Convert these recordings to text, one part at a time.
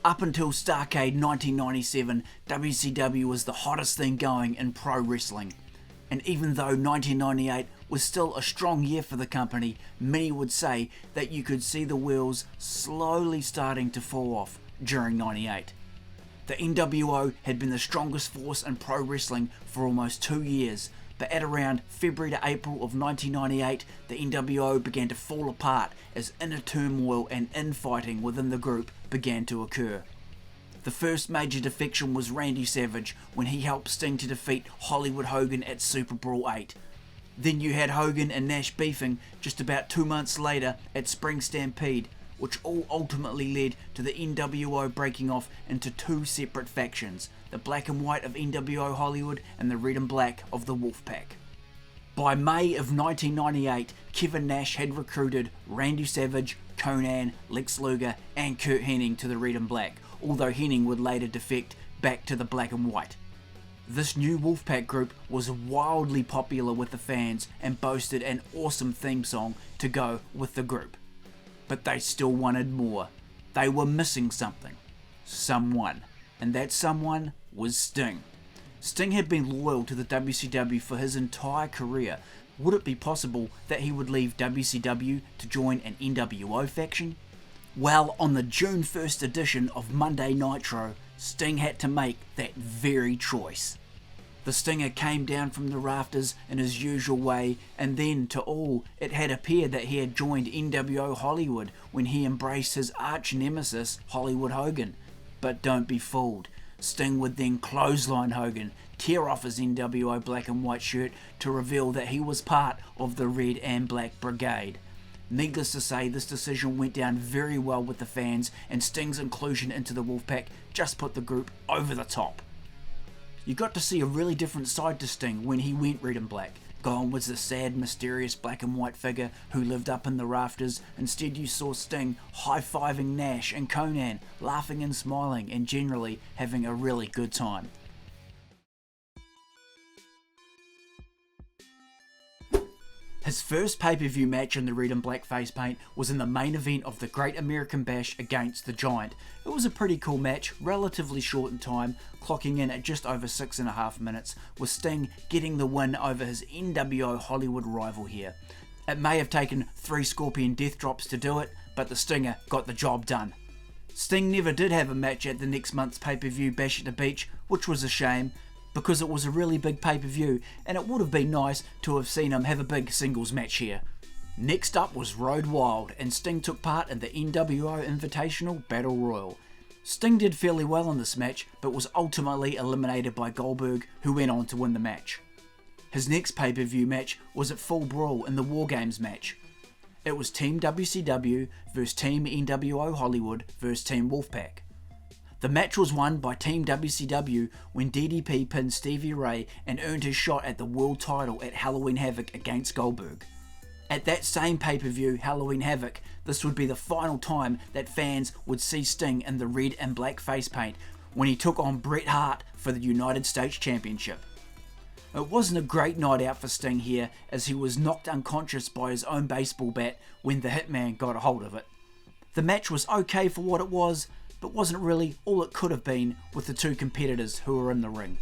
Up until Starrcade 1997, WCW was the hottest thing going in pro wrestling. And even though 1998 was still a strong year for the company, many would say that you could see the wheels slowly starting to fall off during 98. The NWO had been the strongest force in pro wrestling for almost 2 years, but at around February to April of 1998, the NWO began to fall apart as inner turmoil and infighting within the group began to occur. The first major defection was Randy Savage when he helped Sting to defeat Hollywood Hogan at Super Brawl 8. Then you had Hogan and Nash beefing just about 2 months later at Spring Stampede, which all ultimately led to the NWO breaking off into two separate factions, the black and white of NWO Hollywood and the red and black of the Wolfpac. By May of 1998, Kevin Nash had recruited Randy Savage, Conan, Lex Luger and Kurt Hennig to the red and black, although Hennig would later defect back to the black and white. This new Wolfpac group was wildly popular with the fans and boasted an awesome theme song to go with the group. But they still wanted more. They were missing something. Someone. And that someone was Sting. Sting had been loyal to the WCW for his entire career. Would it be possible that he would leave WCW to join an NWO faction? Well, on the June 1st edition of Monday Nitro, Sting had to make that very choice. The Stinger came down from the rafters in his usual way, and then, to all, it had appeared that he had joined NWO Hollywood when he embraced his arch-nemesis, Hollywood Hogan. But don't be fooled. Sting would then clothesline Hogan, tear off his NWO black and white shirt to reveal that he was part of the Red and Black Brigade. Needless to say, this decision went down very well with the fans, and Sting's inclusion into the Wolfpac just put the group over the top. You got to see a really different side to Sting when he went red and black. Gone was the sad, mysterious black and white figure who lived up in the rafters. Instead you saw Sting high-fiving Nash and Conan, laughing and smiling and generally having a really good time. His first pay-per-view match in the red and black face paint was in the main event of the Great American Bash against the Giant. It was a pretty cool match, relatively short in time, clocking in at just over 6.5 minutes, with Sting getting the win over his NWO Hollywood rival here. It may have taken 3 Scorpion death drops to do it, but the Stinger got the job done. Sting never did have a match at the next month's pay-per-view Bash at the Beach, which was a shame, because it was a really big pay-per-view and it would have been nice to have seen him have a big singles match here. Next up was Road Wild, and Sting took part in the NWO Invitational Battle Royal. Sting did fairly well in this match, but was ultimately eliminated by Goldberg, who went on to win the match. His next pay-per-view match was at Full Brawl in the War Games match. It was Team WCW vs Team NWO Hollywood vs Team Wolfpac. The match was won by Team WCW when DDP pinned Stevie Ray and earned his shot at the world title at Halloween Havoc against Goldberg. At that same pay-per-view, Halloween Havoc, this would be the final time that fans would see Sting in the red and black face paint when he took on Bret Hart for the United States Championship. It wasn't a great night out for Sting here, as he was knocked unconscious by his own baseball bat when the Hitman got a hold of it. The match was okay for what it was, but wasn't really all it could have been with the two competitors who were in the ring.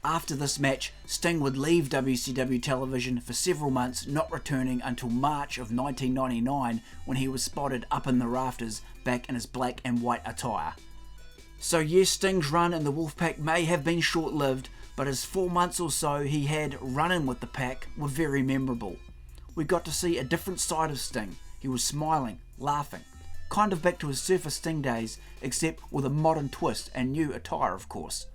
After this match, Sting would leave WCW television for several months, not returning until March of 1999 when he was spotted up in the rafters back in his black and white attire. So yes, Sting's run in the Wolfpac may have been short-lived, but his 4 months or so he had running with the pack were very memorable. We got to see a different side of Sting. He was smiling, laughing, kind of back to his Surfer Sting days, except with a modern twist and new attire, of course.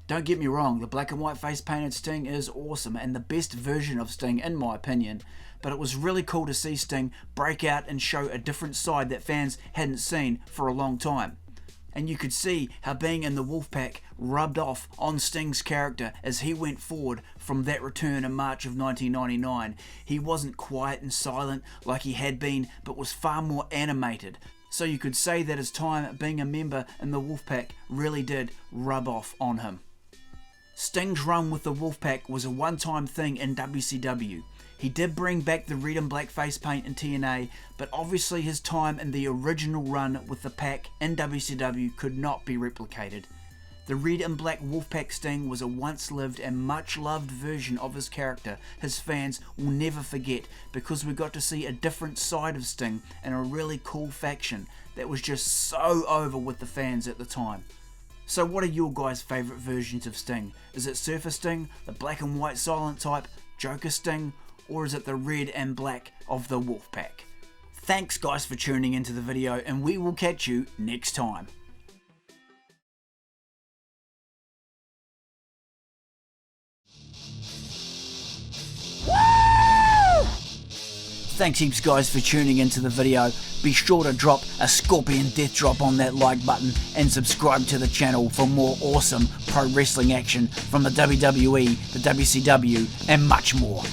Don't get me wrong, the black and white face painted Sting is awesome and the best version of Sting in my opinion, but it was really cool to see Sting break out and show a different side that fans hadn't seen for a long time. And you could see how being in the Wolfpac rubbed off on Sting's character as he went forward from that return in March of 1999. He wasn't quiet and silent like he had been, but was far more animated. So you could say that his time being a member in the Wolfpac really did rub off on him. Sting's run with the Wolfpac was a one-time thing in WCW. He did bring back the red and black face paint in TNA, but obviously his time in the original run with the Pac in WCW could not be replicated. The red and black Wolfpac Sting was a once-lived and much-loved version of his character his fans will never forget, because we got to see a different side of Sting and a really cool faction that was just so over with the fans at the time. So what are your guys' favourite versions of Sting? Is it Surfer Sting, the black and white silent type, Joker Sting, or is it the red and black of the Wolfpac? Thanks guys for tuning into the video, and we will catch you next time. Thanks heaps guys for tuning into the video. Be sure to drop a scorpion death drop on that like button and subscribe to the channel for more awesome pro wrestling action from the WWE, the WCW and much more.